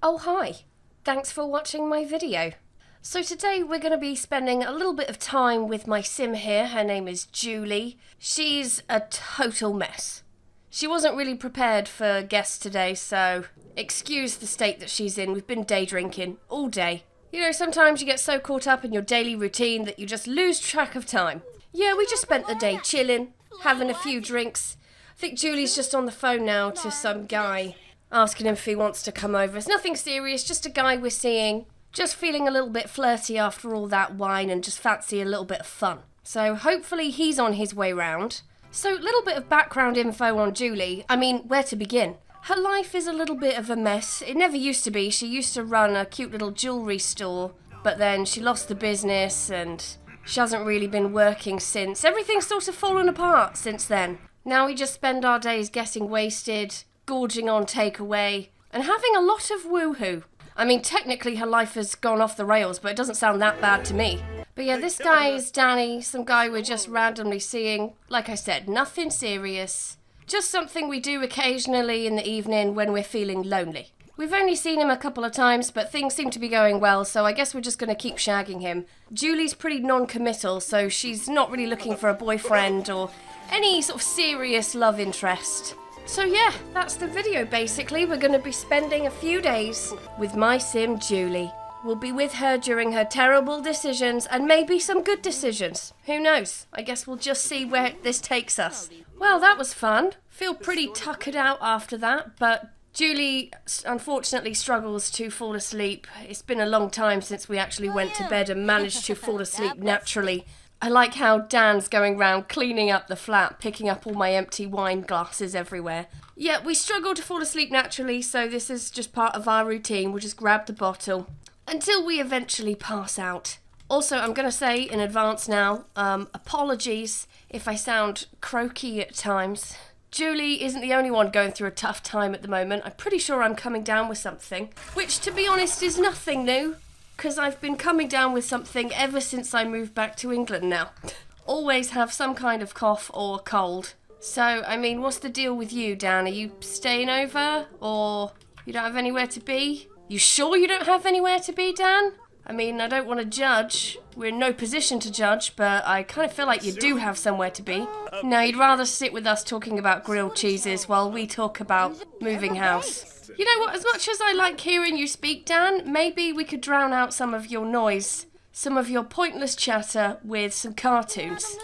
Oh hi, thanks for watching my video. So today we're going to be spending a little bit of time with my sim here. Her name is Julie. She's a total mess. She wasn't really prepared for guests today, so excuse the state that she's in. We've been day drinking all day. You know, sometimes you get so caught up in your daily routine that you just lose track of time. Yeah, we just spent the day chilling, having a few drinks. I think Julie's just on the phone now to some guy, asking him if he wants to come over. It's nothing serious, just a guy we're seeing. Just feeling a little bit flirty after all that wine and just fancy a little bit of fun. So hopefully he's on his way round. So a little bit of background info on Julie. I mean, where to begin? Her life is a little bit of a mess. It never used to be. She used to run a cute little jewellery store, but then she lost the business and she hasn't really been working since. Everything's sort of fallen apart since then. Now we just spend our days getting wasted, gorging on takeaway, and having a lot of woohoo. I mean, technically her life has gone off the rails, but it doesn't sound that bad to me. But yeah, this guy is Danny, some guy we're just randomly seeing. Like I said, nothing serious. Just something we do occasionally in the evening when we're feeling lonely. We've only seen him a couple of times, but things seem to be going well, so I guess we're just going to keep shagging him. Julie's pretty non-committal, so she's not really looking for a boyfriend or any sort of serious love interest. So yeah, that's the video basically. We're going to be spending a few days with my sim Julie. We'll be with her during her terrible decisions and maybe some good decisions. Who knows? I guess we'll just see where this takes us. Well, that was fun. Feel pretty tuckered out after that, but Julie unfortunately struggles to fall asleep. It's been a long time since we actually went to bed and managed to fall asleep naturally. I like how Dan's going round cleaning up the flat, picking up all my empty wine glasses everywhere. Yeah, we struggle to fall asleep naturally, so this is just part of our routine. We'll just grab the bottle until we eventually pass out. Also, I'm going to say in advance now, apologies if I sound croaky at times. Julie isn't the only one going through a tough time at the moment. I'm pretty sure I'm coming down with something, which to be honest is nothing new. Because I've been coming down with something ever since I moved back to England now. Always have some kind of cough or cold. So, I mean, what's the deal with you, Dan? Are you staying over? Or you don't have anywhere to be? You sure you don't have anywhere to be, Dan? I mean, I don't want to judge. We're in no position to judge, but I kind of feel like you do have somewhere to be. No, you'd rather sit with us talking about grilled cheeses while we talk about moving house. You know what, as much as I like hearing you speak, Dan, maybe we could drown out some of your noise, some of your pointless chatter with some cartoons.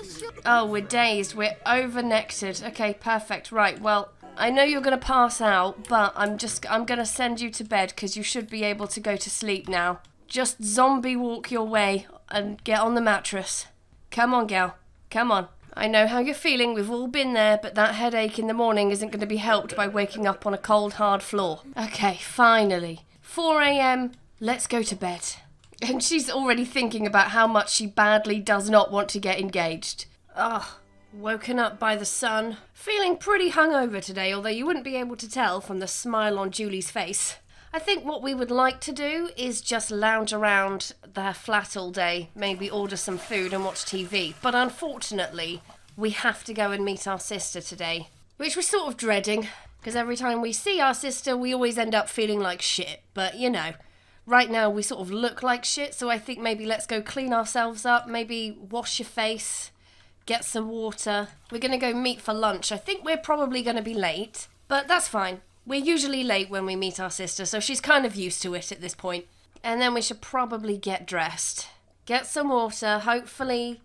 Oh, we're dazed, we're over-nectared. Okay, perfect, right, well, I know you're going to pass out, but I'm going to send you to bed because you should be able to go to sleep now. Just zombie walk your way and get on the mattress. Come on, gal, come on. I know how you're feeling, we've all been there, but that headache in the morning isn't going to be helped by waking up on a cold, hard floor. Okay, finally. 4 a.m, let's go to bed. And she's already thinking about how much she badly does not want to get engaged. Ugh, woken up by the sun. Feeling pretty hungover today, although you wouldn't be able to tell from the smile on Julie's face. I think what we would like to do is just lounge around the flat all day, maybe order some food and watch TV. But unfortunately, we have to go and meet our sister today, which we're sort of dreading, because every time we see our sister, we always end up feeling like shit. But, you know, right now we sort of look like shit, so I think maybe let's go clean ourselves up, maybe wash your face, get some water. We're going to go meet for lunch. I think we're probably going to be late, but that's fine. We're usually late when we meet our sister, so she's kind of used to it at this point. And then we should probably get dressed. Get some water, hopefully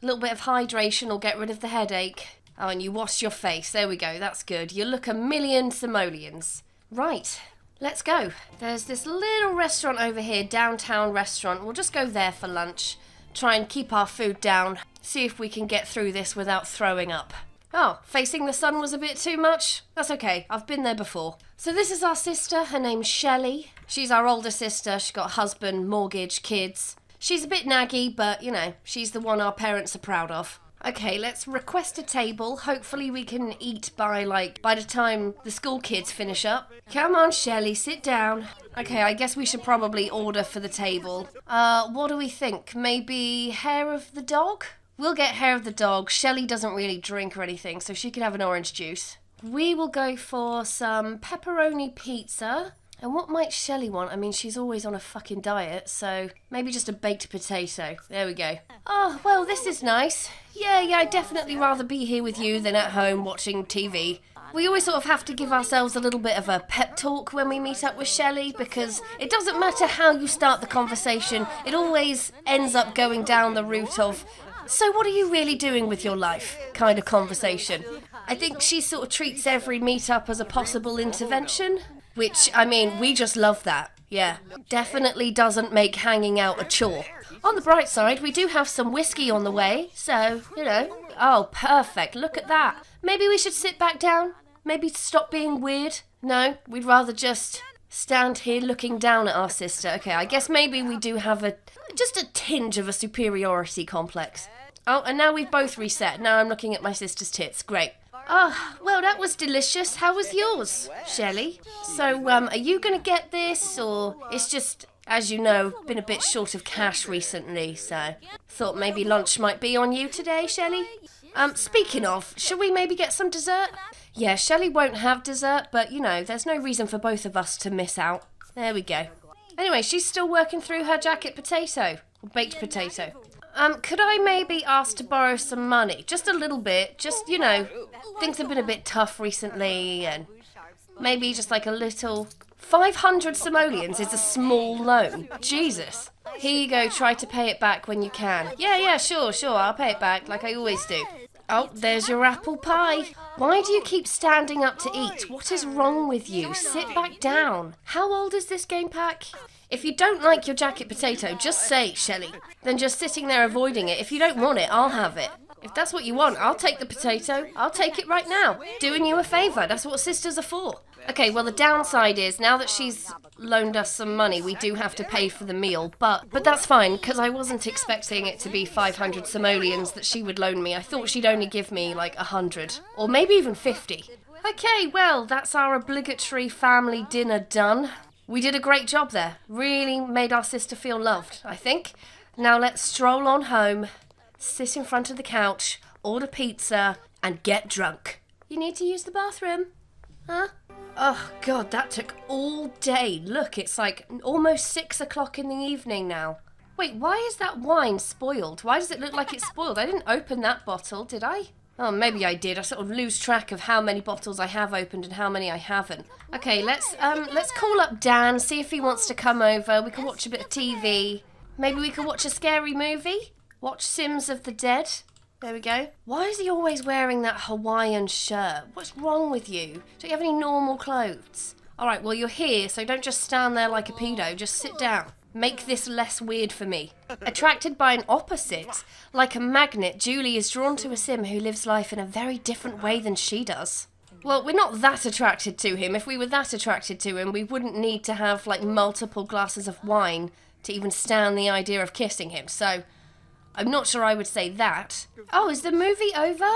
a little bit of hydration will get rid of the headache. Oh, and you wash your face. There we go, that's good. You look a million simoleons. Right, let's go. There's this little restaurant over here, downtown restaurant. We'll just go there for lunch. Try and keep our food down. See if we can get through this without throwing up. Oh, facing the sun was a bit too much? That's okay, I've been there before. So this is our sister, her name's Shelley. She's our older sister, she's got a husband, mortgage, kids. She's a bit naggy, but, you know, she's the one our parents are proud of. Okay, let's request a table. Hopefully we can eat by the time the school kids finish up. Come on, Shelley, sit down. Okay, I guess we should probably order for the table. What do we think? Maybe hair of the dog? We'll get hair of the dog. Shelley doesn't really drink or anything, so she could have an orange juice. We will go for some pepperoni pizza. And what might Shelley want? I mean, she's always on a fucking diet, so maybe just a baked potato. There we go. Oh, well, this is nice. Yeah, I'd definitely rather be here with you than at home watching TV. We always sort of have to give ourselves a little bit of a pep talk when we meet up with Shelley, because it doesn't matter how you start the conversation, it always ends up going down the route of, so what are you really doing with your life kind of conversation. I think she sort of treats every meet-up as a possible intervention, which, I mean, we just love that. Yeah, definitely doesn't make hanging out a chore. On the bright side, we do have some whiskey on the way, so, you know. Oh, perfect, look at that. Maybe we should sit back down? Maybe stop being weird? No, we'd rather just stand here looking down at our sister. Okay, I guess maybe we do have just a tinge of a superiority complex. Oh, and now we've both reset. Now I'm looking at my sister's tits. Great. Ah, well, that was delicious. How was yours, Shelley? So, are you going to get this, or it's just, as you know, been a bit short of cash recently, so thought maybe lunch might be on you today, Shelley? Speaking of, shall we maybe get some dessert? Yeah, Shelley won't have dessert, but, you know, there's no reason for both of us to miss out. There we go. Anyway, she's still working through her jacket potato, or baked potato. Could I maybe ask to borrow some money? Just a little bit, just, you know, things have been a bit tough recently, and maybe just like a little... 500 simoleons is a small loan. Jesus. Here you go, try to pay it back when you can. Yeah, sure, I'll pay it back, like I always do. Oh, there's your apple pie. Why do you keep standing up to eat? What is wrong with you? Sit back down. How old is this game pack? If you don't like your jacket potato, just say, Shelley. Then just sitting there avoiding it. If you don't want it, I'll have it. If that's what you want, I'll take the potato. I'll take it right now. Doing you a favour. That's what sisters are for. Okay, well, the downside is, now that she's loaned us some money, we do have to pay for the meal, but that's fine, because I wasn't expecting it to be 500 simoleons that she would loan me. I thought she'd only give me, like, 100, or maybe even 50. Okay, well, that's our obligatory family dinner done. We did a great job there. Really made our sister feel loved, I think. Now let's stroll on home, sit in front of the couch, order pizza, and get drunk. You need to use the bathroom? Huh? Oh, God, that took all day. Look, it's like almost 6 o'clock in the evening now. Wait, why is that wine spoiled? Why does it look like it's spoiled? I didn't open that bottle, did I? Oh, maybe I did. I sort of lose track of how many bottles I have opened and how many I haven't. Okay, let's call up Dan, see if he wants to come over. We can watch a bit of TV. Maybe we can watch a scary movie? Watch Sims of the Dead? There we go. Why is he always wearing that Hawaiian shirt? What's wrong with you? Don't you have any normal clothes? Alright, well, you're here, so don't just stand there like a pedo. Just sit down. Make this less weird for me. Attracted by an opposite, like a magnet, Julie is drawn to a sim who lives life in a very different way than she does. Well, we're not that attracted to him. If we were that attracted to him, we wouldn't need to have, like, multiple glasses of wine to even stand the idea of kissing him, so... I'm not sure I would say that. Oh, is the movie over?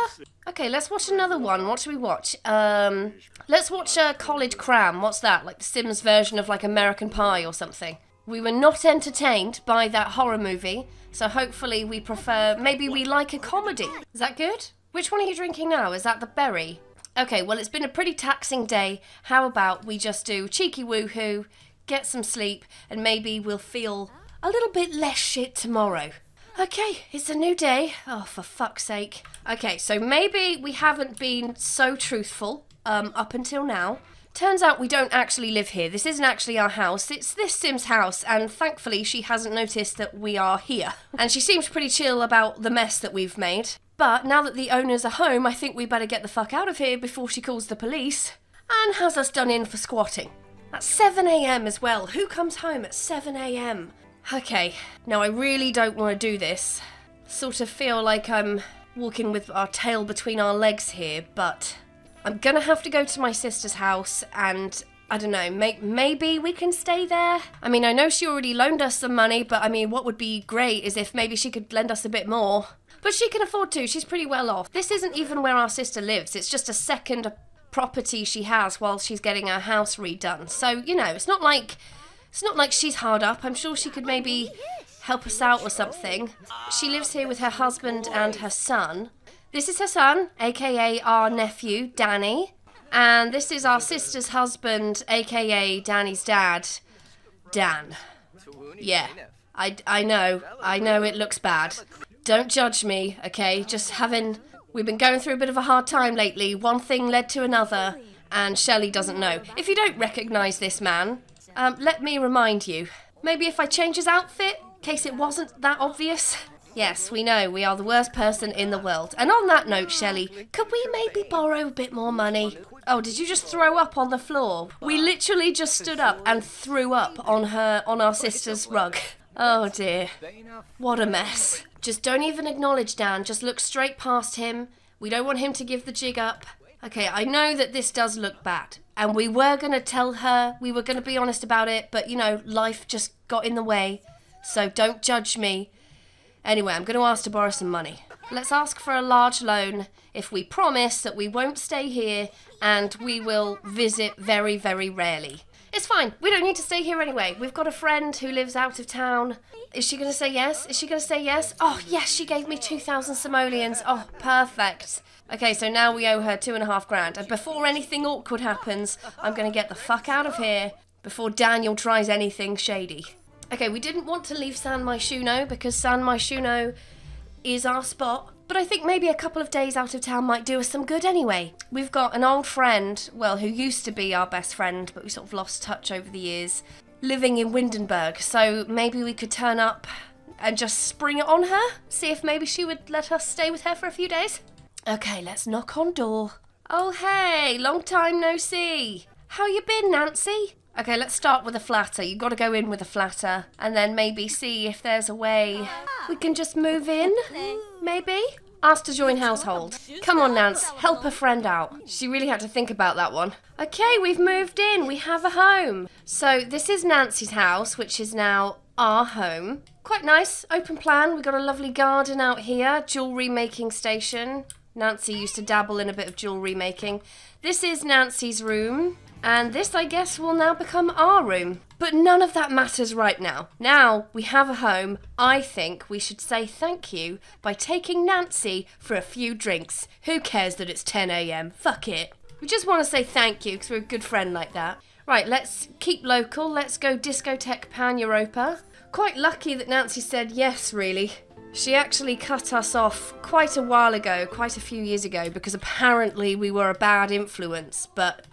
Okay, let's watch another one. What should we watch? Let's watch College Cram. What's that? Like the Sims version of like American Pie or something. We were not entertained by that horror movie, so hopefully we prefer... Maybe we like a comedy. Is that good? Which one are you drinking now? Is that the berry? Okay, well, it's been a pretty taxing day. How about we just do cheeky woohoo, get some sleep, and maybe we'll feel a little bit less shit tomorrow. Okay, it's a new day. Oh, for fuck's sake. Okay, so maybe we haven't been so truthful up until now. Turns out we don't actually live here. This isn't actually our house. It's this Sim's house, and thankfully she hasn't noticed that we are here. And she seems pretty chill about the mess that we've made. But now that the owners are home, I think we better get the fuck out of here before she calls the police and has us done in for squatting. At 7 a.m. as well. Who comes home at 7 a.m? Okay, now I really don't want to do this. Sort of feel like I'm walking with our tail between our legs here, but I'm gonna have to go to my sister's house and, I don't know, maybe we can stay there? I mean, I know she already loaned us some money, but I mean, what would be great is if maybe she could lend us a bit more. But she can afford to, she's pretty well off. This isn't even where our sister lives, it's just a second property she has while she's getting her house redone. So, you know, it's not like she's hard up. I'm sure she could maybe help us out or something. She lives here with her husband and her son. This is her son, aka our nephew, Danny. And this is our sister's husband, aka Danny's dad, Dan. Yeah, I know it looks bad. Don't judge me, okay? We've been going through a bit of a hard time lately. One thing led to another, and Shelley doesn't know. If you don't recognise this man, let me remind you. Maybe if I change his outfit, in case it wasn't that obvious. Yes, we know, we are the worst person in the world. And on that note, Shelley, could we maybe borrow a bit more money? Oh, did you just throw up on the floor? We literally just stood up and threw up on our sister's rug. Oh dear. What a mess. Just don't even acknowledge Dan, just look straight past him. We don't want him to give the jig up. Okay, I know that this does look bad. And we were going to tell her, we were going to be honest about it, but you know, life just got in the way. So don't judge me. Anyway, I'm going to ask to borrow some money. Let's ask for a large loan if we promise that we won't stay here and we will visit very, very rarely. It's fine. We don't need to stay here anyway. We've got a friend who lives out of town. Is she going to say yes? Is she going to say yes? Oh, yes, she gave me 2,000 simoleons. Oh, perfect. Okay, so now we owe her 2.5 grand. And before anything awkward happens, I'm going to get the fuck out of here before Daniel tries anything shady. Okay, we didn't want to leave San Myshuno because San Myshuno is our spot. But I think maybe a couple of days out of town might do us some good anyway. We've got an old friend, well, who used to be our best friend, but we sort of lost touch over the years, living in Windenburg. So maybe we could turn up and just spring it on her. See if maybe she would let us stay with her for a few days. Okay, let's knock on door. Oh, hey, long time no see. How you been, Nancy? Okay, let's start with a flatter. You've got to go in with a flatter and then maybe see if there's a way we can just move in, maybe? Ask to join household. Come on, Nance, help a friend out. She really had to think about that one. Okay, we've moved in. We have a home. So this is Nancy's house, which is now our home. Quite nice, open plan. We've got a lovely garden out here, jewellery making station. Nancy used to dabble in a bit of jewellery making. This is Nancy's room. And this, I guess, will now become our room. But none of that matters right now. Now we have a home, I think we should say thank you by taking Nancy for a few drinks. Who cares that it's 10 a.m? Fuck it. We just want to say thank you because we're a good friend like that. Right, let's keep local. Let's go discotheque Pan Europa. Quite lucky that Nancy said yes, really. She actually cut us off quite a while ago, quite a few years ago, because apparently we were a bad influence, but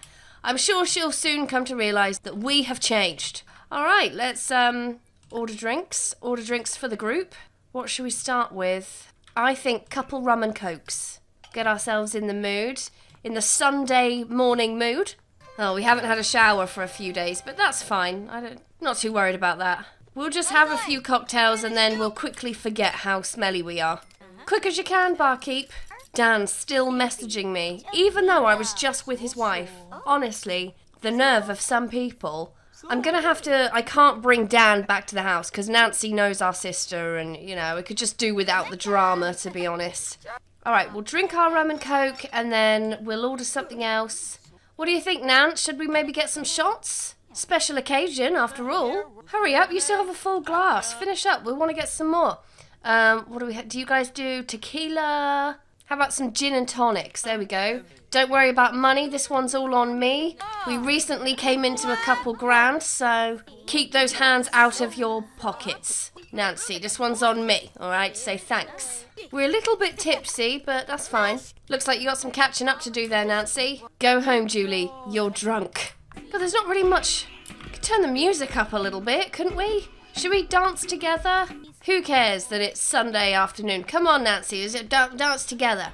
I'm sure she'll soon come to realise that we have changed. All right, let's order drinks. Order drinks for the group. What should we start with? I think couple rum and cokes. Get ourselves in the mood, in the Sunday morning mood. Oh, we haven't had a shower for a few days, but that's fine. Not too worried about that. We'll just have a few cocktails and then we'll quickly forget how smelly we are. Quick as you can, barkeep. Dan's still messaging me, even though I was just with his wife. Honestly, the nerve of some people. I can't bring Dan back to the house because Nancy knows our sister and, you know, we could just do without the drama, to be honest. All right, we'll drink our rum and coke and then we'll order something else. What do you think, Nance? Should we maybe get some shots? Special occasion, after all. Hurry up, you still have a full glass. Finish up, we want to get some more. What do we do? You guys do tequila? How about some gin and tonics? There we go. Don't worry about money, this one's all on me. We recently came into a couple grand, so keep those hands out of your pockets. Nancy, this one's on me, alright? Say thanks. We're a little bit tipsy, but that's fine. Looks like you got some catching up to do there, Nancy. Go home, Julie. You're drunk. God, there's not really much. We could turn the music up a little bit, couldn't we? Should we dance together? Who cares that it's Sunday afternoon? Come on, Nancy, is it dance together?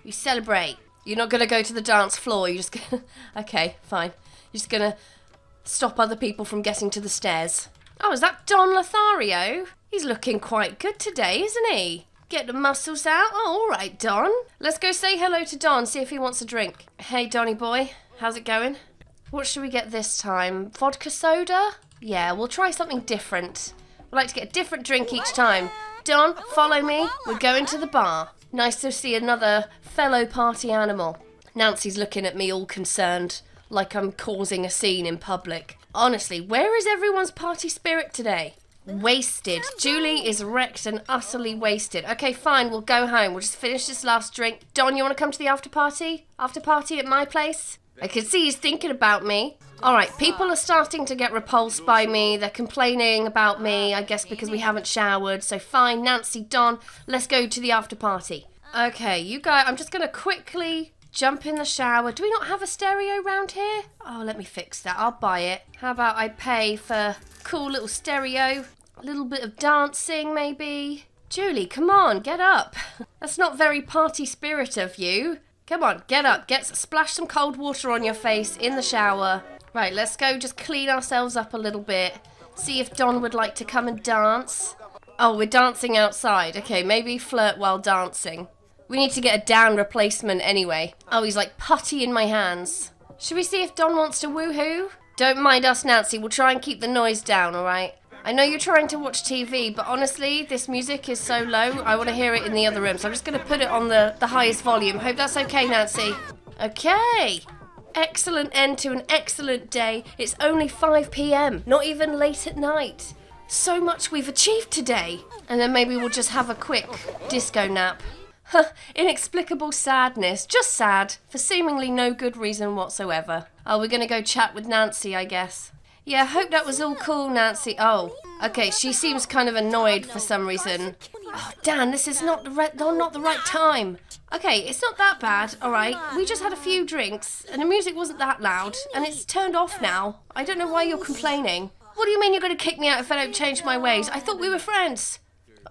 We celebrate. You're not going to go to the dance floor, you're just going to... Okay, fine. You're just going to stop other people from getting to the stairs. Oh, is that Don Lothario? He's looking quite good today, isn't he? Get the muscles out. Oh, all right, Don. Let's go say hello to Don, see if he wants a drink. Hey, Donny boy, how's it going? What should we get this time? Vodka soda? Yeah, we'll try something different. I'd like to get a different drink each time. Don, follow me. We're going to the bar. Nice to see another fellow party animal. Nancy's looking at me all concerned, like I'm causing a scene in public. Honestly, where is everyone's party spirit today? Wasted. Julie is wrecked and utterly wasted. Okay, fine, we'll go home. We'll just finish this last drink. Don, you want to come to the after party? After party at my place? I can see he's thinking about me. Alright, people are starting to get repulsed by me. They're complaining about me, I guess because we haven't showered. So fine, Nancy, Don, let's go to the after party. Okay, you guys, I'm just going to quickly jump in the shower. Do we not have a stereo round here? Oh, let me fix that. I'll buy it. How about I pay for a cool little stereo? A little bit of dancing, maybe? Julie, come on, get up. That's not very party spirit of you. Come on, get up. Splash some cold water on your face in the shower. Right, let's go just clean ourselves up a little bit. See if Don would like to come and dance. Oh, we're dancing outside. Okay, maybe flirt while dancing. We need to get a down replacement anyway. Oh, he's like putty in my hands. Should we see if Don wants to woohoo? Don't mind us, Nancy. We'll try and keep the noise down, alright? I know you're trying to watch TV, but honestly, this music is so low, I want to hear it in the other room. So I'm just going to put it on the highest volume. Hope that's okay, Nancy. Okay. Excellent end to an excellent day. It's only 5 p.m, not even late at night. So much we've achieved today. And then maybe we'll just have a quick disco nap. Inexplicable sadness. Just sad, for seemingly no good reason whatsoever. Oh, we're going to go chat with Nancy, I guess. Yeah, hope that was all cool, Nancy. Oh, okay, she seems kind of annoyed for some reason. Oh, Dan, this is not the right time. Okay, it's not that bad, alright. We just had a few drinks, and the music wasn't that loud, and it's turned off now. I don't know why you're complaining. What do you mean you're going to kick me out if I don't change my ways? I thought we were friends.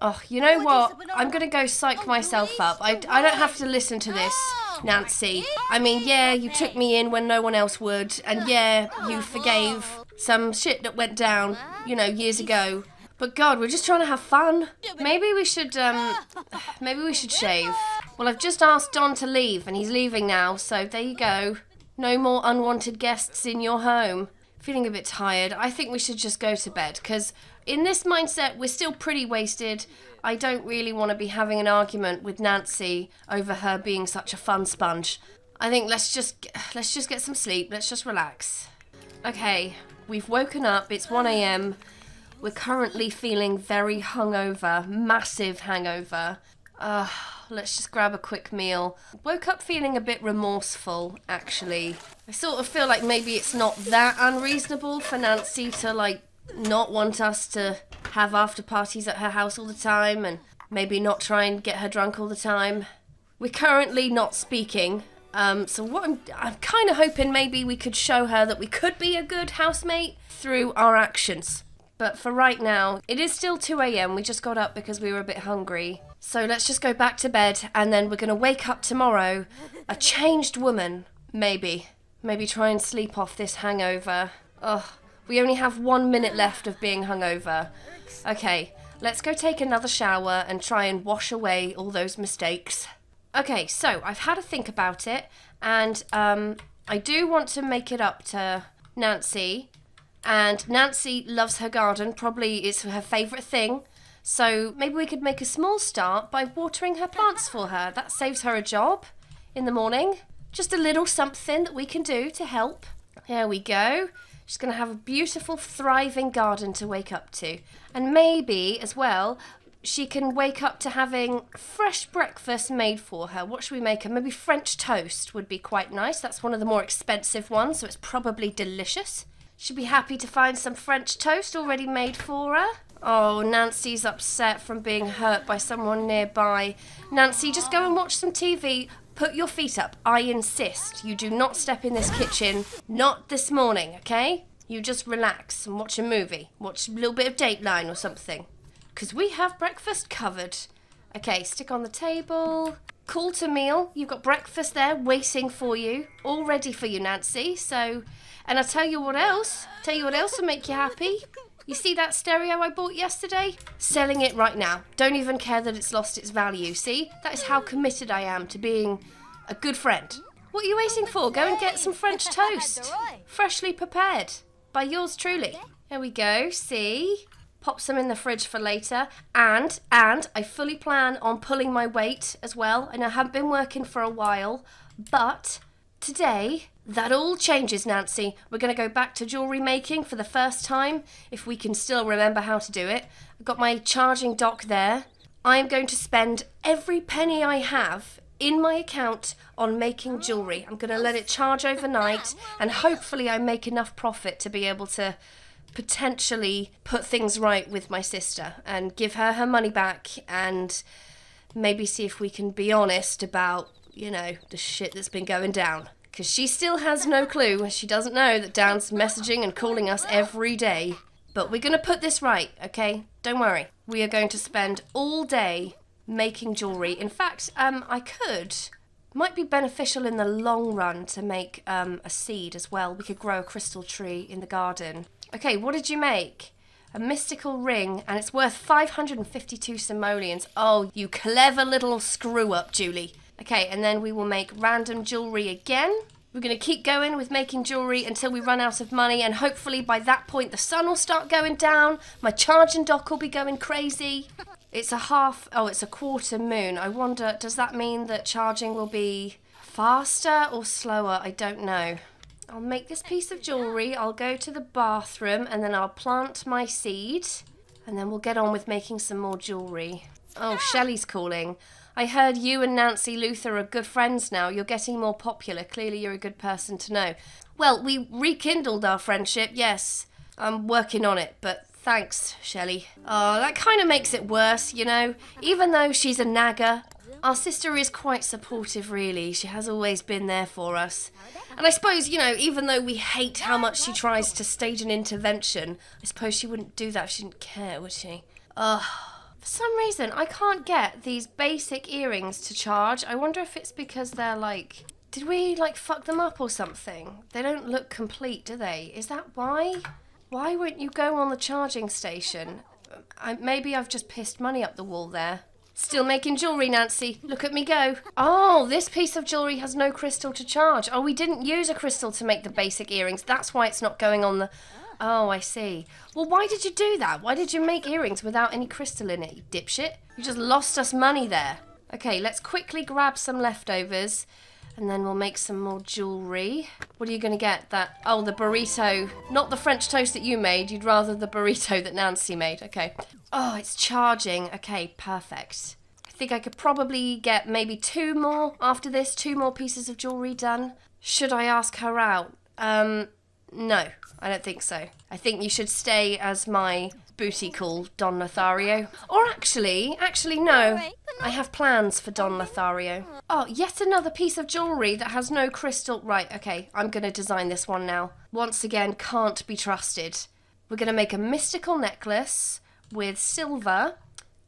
Oh, you know what? I'm going to go psych myself up. I don't have to listen to this, Nancy. I mean, yeah, you took me in when no one else would, and yeah, you forgave some shit that went down, you know, years ago. But God, we're just trying to have fun. Maybe we should shave. Well, I've just asked Don to leave, and he's leaving now, so there you go. No more unwanted guests in your home. Feeling a bit tired. I think we should just go to bed, because in this mindset, we're still pretty wasted. I don't really want to be having an argument with Nancy over her being such a fun sponge. I think let's just get some sleep. Let's just relax. Okay, we've woken up. It's 1 a.m. We're currently feeling very hungover, massive hangover. Let's just grab a quick meal. Woke up feeling a bit remorseful, actually. I sort of feel like maybe it's not that unreasonable for Nancy to, like, not want us to have after parties at her house all the time and maybe not try and get her drunk all the time. We're currently not speaking, so what I'm kind of hoping maybe we could show her that we could be a good housemate through our actions. But for right now, it is still 2 a.m. We just got up because we were a bit hungry. So let's just go back to bed, and then we're going to wake up tomorrow a changed woman, maybe. Maybe try and sleep off this hangover. Ugh, we only have 1 minute left of being hungover. Okay, let's go take another shower and try and wash away all those mistakes. Okay, so I've had a think about it, and I do want to make it up to Nancy. And Nancy loves her garden, probably it's her favourite thing. So maybe we could make a small start by watering her plants for her. That saves her a job in the morning. Just a little something that we can do to help. There we go. She's going to have a beautiful, thriving garden to wake up to. And maybe, as well, she can wake up to having fresh breakfast made for her. What should we make her? Maybe French toast would be quite nice. That's one of the more expensive ones, so it's probably delicious. She'd be happy to find some French toast already made for her. Oh, Nancy's upset from being hurt by someone nearby. Nancy, just go and watch some TV. Put your feet up. I insist. You do not step in this kitchen. Not this morning, okay? You just relax and watch a movie. Watch a little bit of Dateline or something. Because we have breakfast covered. Okay, stick on the table. Call to meal. You've got breakfast there waiting for you. All ready for you, Nancy. So... And I'll tell you what else. Will make you happy. You see that stereo I bought yesterday? Selling it right now. Don't even care that it's lost its value. See? That is how committed I am to being a good friend. What are you waiting for? Go and get some French toast. Freshly prepared. By yours truly. There we go. See? Pop some in the fridge for later. And I fully plan on pulling my weight as well. And I haven't been working for a while. But today... That all changes, Nancy. We're going to go back to jewellery making for the first time, if we can still remember how to do it. I've got my charging dock there. I'm going to spend every penny I have in my account on making jewellery. I'm going to let it charge overnight, and hopefully I make enough profit to be able to potentially put things right with my sister and give her her money back, and maybe see if we can be honest about, you know, the shit that's been going down. Because she still has no clue. She doesn't know that Dan's messaging and calling us every day. But we're going to put this right, okay? Don't worry. We are going to spend all day making jewellery. In fact, might be beneficial in the long run to make a seed as well. We could grow a crystal tree in the garden. Okay, what did you make? A mystical ring, and it's worth 552 simoleons. Oh, you clever little screw-up, Julie. Okay, and then we will make random jewellery again. We're going to keep going with making jewellery until we run out of money, and hopefully by that point the sun will start going down, my charging dock will be going crazy. It's a quarter moon. I wonder, does that mean that charging will be faster or slower? I don't know. I'll make this piece of jewellery, I'll go to the bathroom, and then I'll plant my seed, and then we'll get on with making some more jewellery. Oh, Shelley's calling. I heard you and Nancy Luther are good friends now. You're getting more popular. Clearly you're a good person to know. Well, we rekindled our friendship, yes. I'm working on it, but thanks, Shelley. Oh, that kind of makes it worse, you know. Even though she's a nagger, our sister is quite supportive, really. She has always been there for us. And I suppose, you know, even though we hate how much she tries to stage an intervention, I suppose she wouldn't do that if she didn't care, would she? For some reason, I can't get these basic earrings to charge. I wonder if it's because they're like... Did we, like, fuck them up or something? They don't look complete, do they? Is that why? Why won't you go on the charging station? Maybe I've just pissed money up the wall there. Still making jewellery, Nancy. Look at me go. Oh, this piece of jewellery has no crystal to charge. Oh, we didn't use a crystal to make the basic earrings. That's why it's not going on the... Oh, I see. Well, why did you do that? Why did you make earrings without any crystal in it, you dipshit? You just lost us money there. Okay, let's quickly grab some leftovers, and then we'll make some more jewellery. What are you going to get? Oh, the burrito. Not the French toast that you made. You'd rather the burrito that Nancy made. Okay. Oh, it's charging. Okay, perfect. I think I could probably get maybe 2 more after this. 2 more pieces of jewellery done. Should I ask her out? No, I don't think so. I think you should stay as my booty call, Don Lothario. Or actually, no. I have plans for Don Lothario. Oh, yet another piece of jewellery that has no crystal. Right, okay, I'm going to design this one now. Once again, can't be trusted. We're going to make a mystical necklace with silver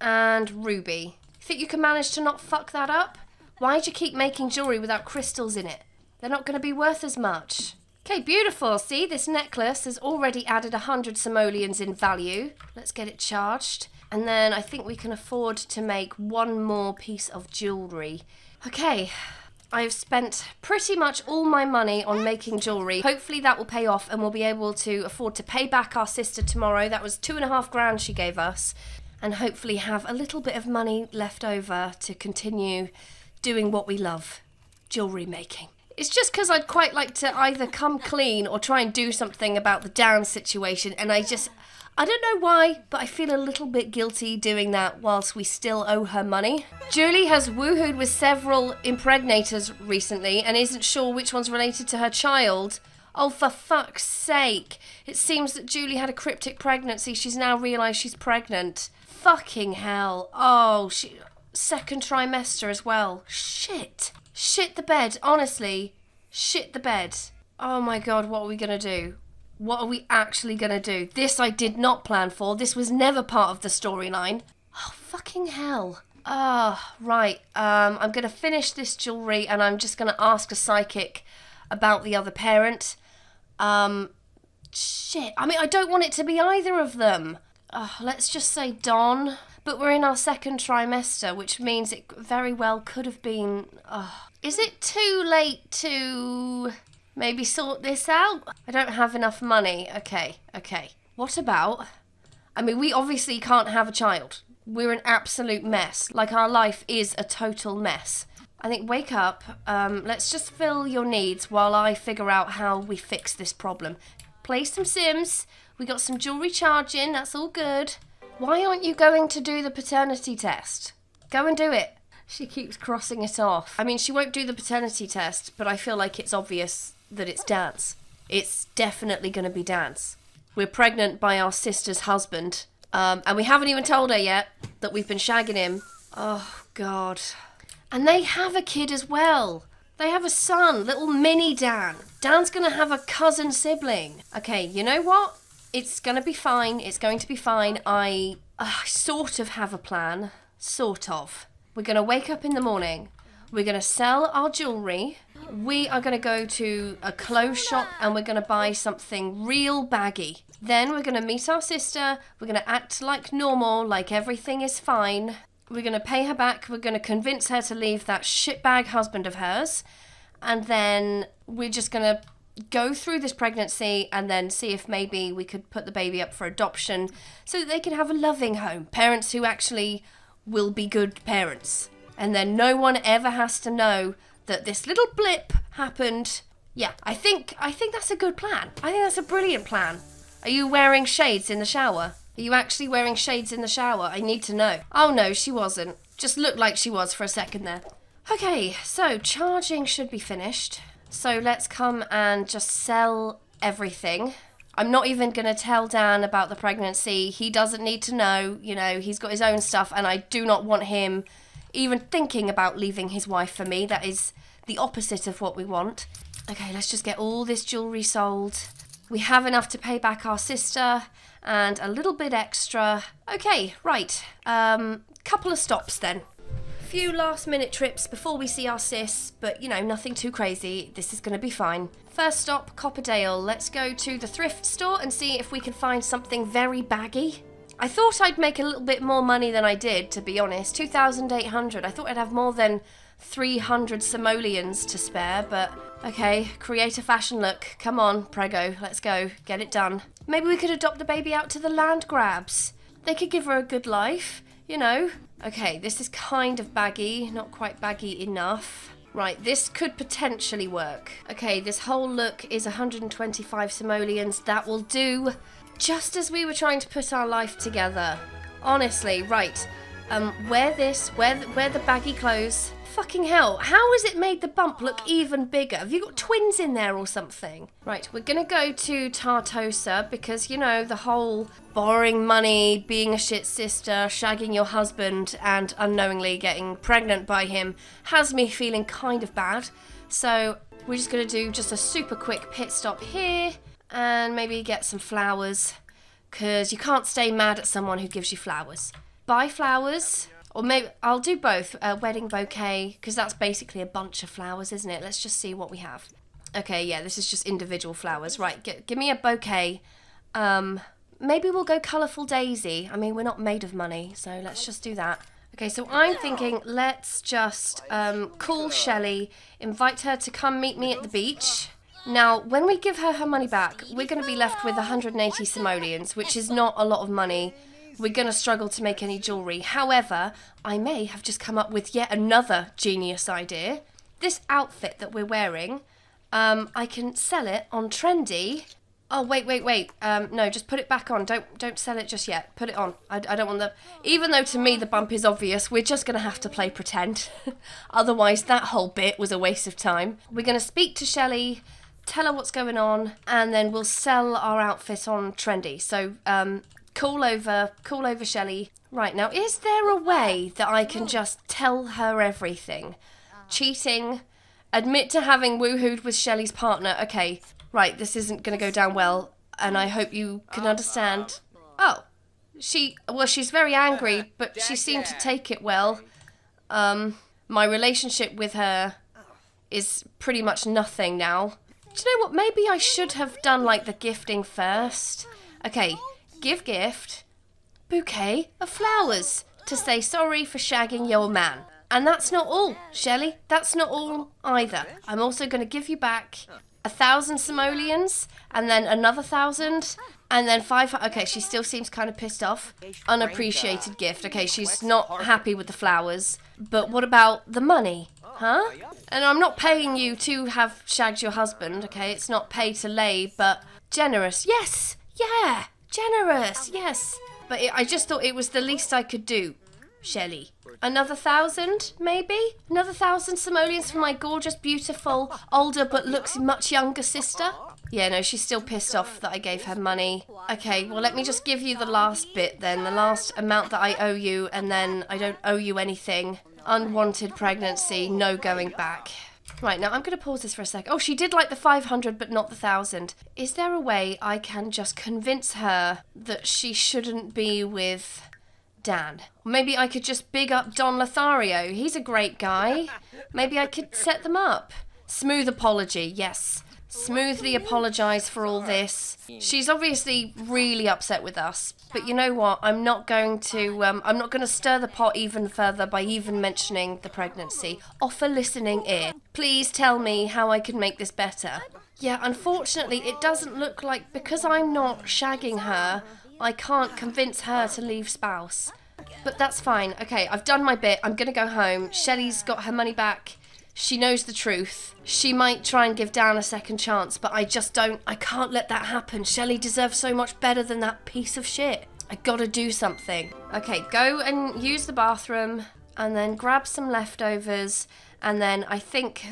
and ruby. Think you can manage to not fuck that up? Why'd you keep making jewellery without crystals in it? They're not going to be worth as much. Okay, beautiful. See, this necklace has already added 100 simoleons in value. Let's get it charged. And then I think we can afford to make 1 more piece of jewellery. Okay, I've spent pretty much all my money on making jewellery. Hopefully that will pay off and we'll be able to afford to pay back our sister tomorrow. That was 2.5 grand she gave us. And hopefully have a little bit of money left over to continue doing what we love, jewellery making. It's just because I'd quite like to either come clean or try and do something about the down situation, and I don't know why, but I feel a little bit guilty doing that whilst we still owe her money. Julie has woohooed with several impregnators recently and isn't sure which one's related to her child. Oh, for fuck's sake. It seems that Julie had a cryptic pregnancy. She's now realised she's pregnant. Fucking hell. Oh, second trimester as well. Shit. Shit the bed, honestly. Shit the bed. Oh my god, what are we gonna do? What are we actually gonna do? This I did not plan for. This was never part of the storyline. Oh, fucking hell. Right. I'm gonna finish this jewellery and I'm just gonna ask a psychic about the other parent. Shit. I mean, I don't want it to be either of them. Let's just say Don. But we're in our second trimester, which means it very well could have been... Is it too late to maybe sort this out? I don't have enough money. Okay. What about... I mean, we obviously can't have a child. We're an absolute mess. Like, our life is a total mess. I think wake up. Let's just fill your needs while I figure out how we fix this problem. Play some Sims. We got some jewellery charging. That's all good. Why aren't you going to do the paternity test? Go and do it. She keeps crossing it off. I mean, she won't do the paternity test, but I feel like it's obvious that it's Dad's. It's definitely going to be Dad's. We're pregnant by our sister's husband, and we haven't even told her yet that we've been shagging him. Oh, God. And they have a kid as well. They have a son, little mini Dan. Dan's going to have a cousin sibling. Okay, you know what? It's going to be fine. It's going to be fine. I sort of have a plan. Sort of. We're going to wake up in the morning. We're going to sell our jewellery. We are going to go to a clothes shop and we're going to buy something real baggy. Then we're going to meet our sister. We're going to act like normal, like everything is fine. We're going to pay her back. We're going to convince her to leave that shitbag husband of hers. And then we're just going to go through this pregnancy and then see if maybe we could put the baby up for adoption so that they can have a loving home. Parents who actually will be good parents. And then no one ever has to know that this little blip happened. Yeah, I think that's a good plan. I think that's a brilliant plan. Are you wearing shades in the shower? Are you actually wearing shades in the shower? I need to know. Oh no, she wasn't. Just looked like she was for a second there. Okay, so charging should be finished. So let's come and just sell everything. I'm not even going to tell Dan about the pregnancy. He doesn't need to know. You know, he's got his own stuff and I do not want him even thinking about leaving his wife for me. That is the opposite of what we want. Okay, let's just get all this jewellery sold. We have enough to pay back our sister and a little bit extra. Okay, right. Couple of stops then. Few last minute trips before we see our sis, but you know, nothing too crazy. This is going to be fine. First stop, Copperdale. Let's go to the thrift store and see if we can find something very baggy. I thought I'd make a little bit more money than I did, to be honest. 2,800. I thought I'd have more than 300 simoleons to spare, but okay, create a fashion look. Come on, Prego, let's go. Get it done. Maybe we could adopt the baby out to the land grabs. They could give her a good life, you know. Okay, this is kind of baggy, not quite baggy enough. Right, this could potentially work. Okay, this whole look is 125 simoleons. That will do. Just as we were trying to put our life together. Honestly, right. Wear this, wear the baggy clothes. Fucking hell, how has it made the bump look even bigger? Have you got twins in there or something? Right, we're gonna go to Tartosa because, you know, the whole borrowing money, being a shit sister, shagging your husband and unknowingly getting pregnant by him has me feeling kind of bad. So we're just gonna do just a super quick pit stop here and maybe get some flowers because you can't stay mad at someone who gives you flowers. Buy flowers. Or maybe I'll do both, a wedding bouquet, because that's basically a bunch of flowers, isn't it? Let's just see what we have. Okay, yeah, this is just individual flowers. Right, give me a bouquet. Maybe we'll go colourful daisy. I mean, we're not made of money, so let's just do that. Okay, so I'm thinking let's just call Shelley, invite her to come meet me at the beach. Now, when we give her her money back, we're going to be left with 180 simoleons, which is not a lot of money. We're going to struggle to make any jewellery. However, I may have just come up with yet another genius idea. This outfit that we're wearing, I can sell it on Trendy. Oh, wait. No, just put it back on. Don't sell it just yet. Put it on. I don't want the... Even though to me the bump is obvious, we're just going to have to play pretend. Otherwise, that whole bit was a waste of time. We're going to speak to Shelley, tell her what's going on, and then we'll sell our outfit on Trendy. So, Call over Shelley. Right, now, is there a way that I can just tell her everything? Cheating. Admit to having woohooed with Shelley's partner. Okay, right, this isn't going to go down well, and I hope you can understand. Oh, she's very angry, but she seemed to take it well. My relationship with her is pretty much nothing now. Do you know what? Maybe I should have done, like, the gifting first. Okay. Give gift, bouquet of flowers to say sorry for shagging your man. And that's not all, Shelley. That's not all either. I'm also going to give you back 1,000 simoleons and then another 1,000 and then 500. Okay, she still seems kind of pissed off. Unappreciated gift. Okay, she's not happy with the flowers. But what about the money? Huh? And I'm not paying you to have shagged your husband, okay? It's not pay to lay, but generous. Yes! Yeah! Generous, yes. But I just thought it was the least I could do. Shelley. Another 1,000, maybe? Another 1,000 simoleons for my gorgeous, beautiful, older but looks much younger sister? Yeah, no, she's still pissed off that I gave her money. Okay, well, let me just give you the last bit then, the last amount that I owe you, and then I don't owe you anything. Unwanted pregnancy, no going back. Right, now I'm going to pause this for a sec. Oh, she did like the 500, but not the 1,000. Is there a way I can just convince her that she shouldn't be with Dan? Maybe I could just big up Don Lothario. He's a great guy. Maybe I could set them up. Smooth apology, yes. Smoothly apologise for all this. She's obviously really upset with us, but you know what? I'm not going to stir the pot even further by even mentioning the pregnancy. Offer listening ear. Please tell me how I can make this better. Yeah, unfortunately, it doesn't look like, because I'm not shagging her, I can't convince her to leave spouse. But that's fine. Okay, I've done my bit. I'm going to go home. Shelley's got her money back. She knows the truth. She might try and give Dan a second chance, but I can't let that happen. Shelley deserves so much better than that piece of shit. I gotta do something. Okay, go and use the bathroom, and then grab some leftovers, and then I think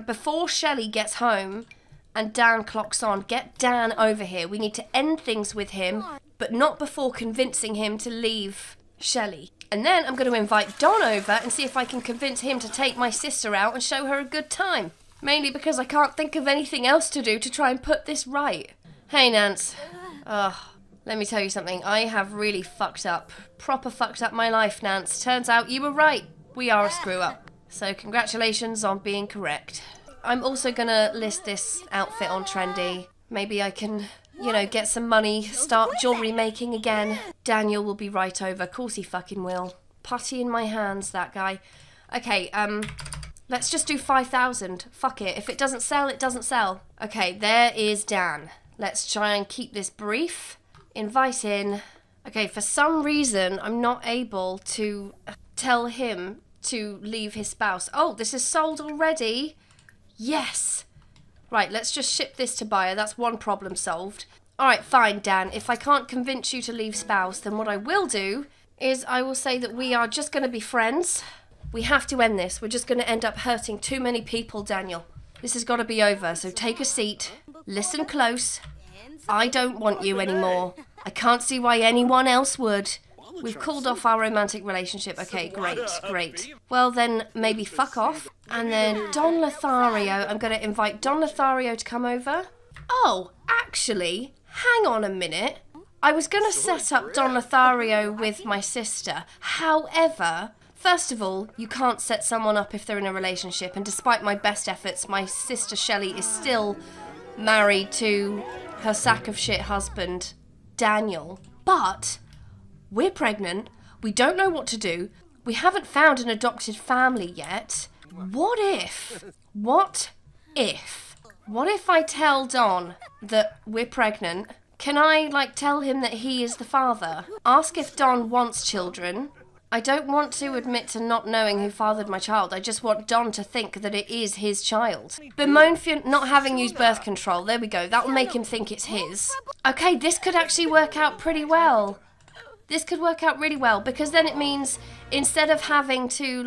before Shelley gets home and Dan clocks on, get Dan over here. We need to end things with him, but not before convincing him to leave Shelley. And then I'm going to invite Don over and see if I can convince him to take my sister out and show her a good time. Mainly because I can't think of anything else to do to try and put this right. Hey, Nance. Let me tell you something. I have really fucked up. Proper fucked up my life, Nance. Turns out you were right. We are a screw-up. So congratulations on being correct. I'm also going to list this outfit on Trendy. Maybe I can, get some money, start jewellery making again. Daniel will be right over. Of course he fucking will. Putty in my hands, that guy. Okay, let's just do 5,000. Fuck it. If it doesn't sell, it doesn't sell. Okay, there is Dan. Let's try and keep this brief. Invite in. Okay, for some reason, I'm not able to tell him to leave his spouse. Oh, this is sold already. Yes. Right, let's just ship this to buyer. That's one problem solved. Alright, fine, Dan. If I can't convince you to leave spouse, then what I will do is I will say that we are just going to be friends. We have to end this. We're just going to end up hurting too many people, Daniel. This has got to be over, so take a seat. Listen close. I don't want you anymore. I can't see why anyone else would. We've called off our romantic relationship. Okay, great. Well, then maybe fuck off. And then Don Lothario, I'm going to invite Don Lothario to come over. Oh, actually, hang on a minute. I was going to set up Don Lothario with my sister. However, first of all, you can't set someone up if they're in a relationship. And despite my best efforts, my sister Shelley is still married to her sack of shit husband, Daniel. But we're pregnant. We don't know what to do. We haven't found an adopted family yet. What if I tell Don that we're pregnant? Can I, tell him that he is the father? Ask if Don wants children. I don't want to admit to not knowing who fathered my child. I just want Don to think that it is his child. Bemoan for not having used birth control. There we go. That will make him think it's his. Okay, this could actually work out pretty well. This could work out really well, because then it means instead of having to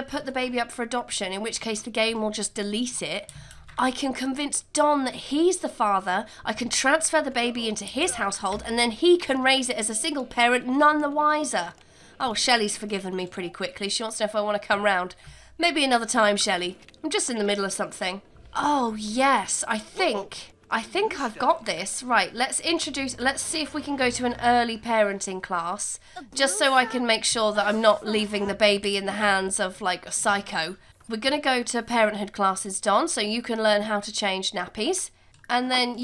put the baby up for adoption, in which case the game will just delete it, I can convince Don that he's the father, I can transfer the baby into his household, and then he can raise it as a single parent, none the wiser. Oh, Shelley's forgiven me pretty quickly. She wants to know if I want to come round. Maybe another time, Shelley. I'm just in the middle of something. Oh, yes, I think I've got this. Right, let's see if we can go to an early parenting class, just so I can make sure that I'm not leaving the baby in the hands of, a psycho. We're going to go to parenthood classes, Don, so you can learn how to change nappies. And then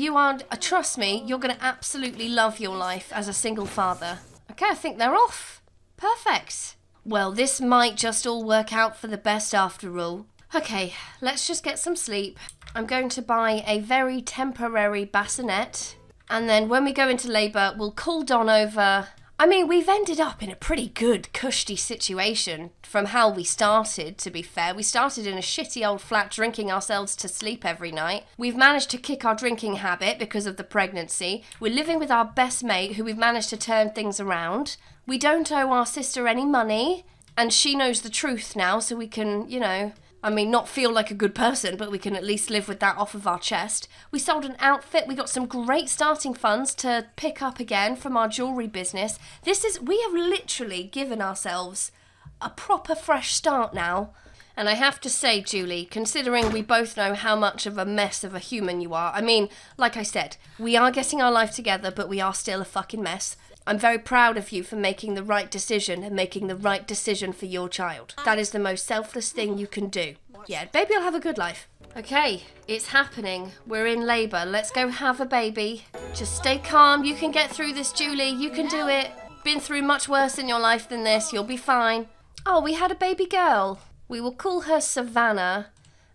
trust me, you're going to absolutely love your life as a single father. Okay, I think they're off. Perfect. Well, this might just all work out for the best after all. Okay, let's just get some sleep. I'm going to buy a very temporary bassinet. And then when we go into labour, we'll call Don over. I mean, we've ended up in a pretty good, cushy situation from how we started, to be fair. We started in a shitty old flat drinking ourselves to sleep every night. We've managed to kick our drinking habit because of the pregnancy. We're living with our best mate who we've managed to turn things around. We don't owe our sister any money, and she knows the truth now, so we can, you know, I mean, not feel like a good person, but we can at least live with that off of our chest. We sold an outfit. We got some great starting funds to pick up again from our jewellery business. We have literally given ourselves a proper fresh start now. And I have to say, Julie, considering we both know how much of a mess of a human you are, I mean, like I said, we are getting our life together, but we are still a fucking mess. I'm very proud of you for making the right decision and making the right decision for your child. That is the most selfless thing you can do. Yeah, baby will have a good life. Okay, it's happening. We're in labour. Let's go have a baby. Just stay calm. You can get through this, Julie. You can do it. Been through much worse in your life than this. You'll be fine. Oh, we had a baby girl. We will call her Savannah.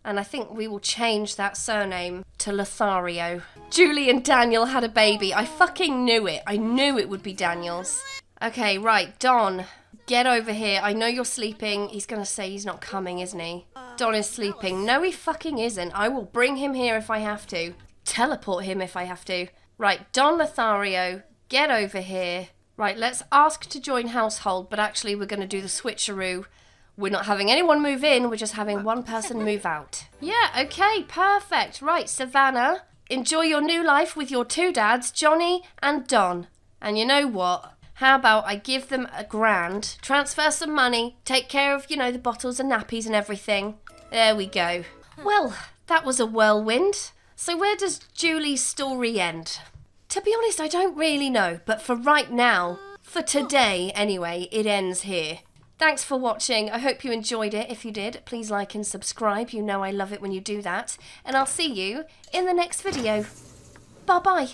And I think we will change that surname to Lothario. Julie and Daniel had a baby. I fucking knew it. I knew it would be Daniel's. Okay, right, Don, get over here. I know you're sleeping. He's going to say he's not coming, isn't he? Don is sleeping. No, he fucking isn't. I will bring him here if I have to. Teleport him if I have to. Right, Don Lothario, get over here. Right, let's ask to join household, but actually we're going to do the switcheroo. We're not having anyone move in, we're just having one person move out. Yeah, okay, perfect. Right, Savannah, enjoy your new life with your two dads, Johnny and Don. And you know what? How about I give them $1,000, transfer some money, take care of, you know, the bottles and nappies and everything. There we go. Well, that was a whirlwind. So where does Julie's story end? To be honest, I don't really know, but for right now, for today anyway, it ends here. Thanks for watching. I hope you enjoyed it. If you did, please like and subscribe. You know I love it when you do that. And I'll see you in the next video. Bye-bye.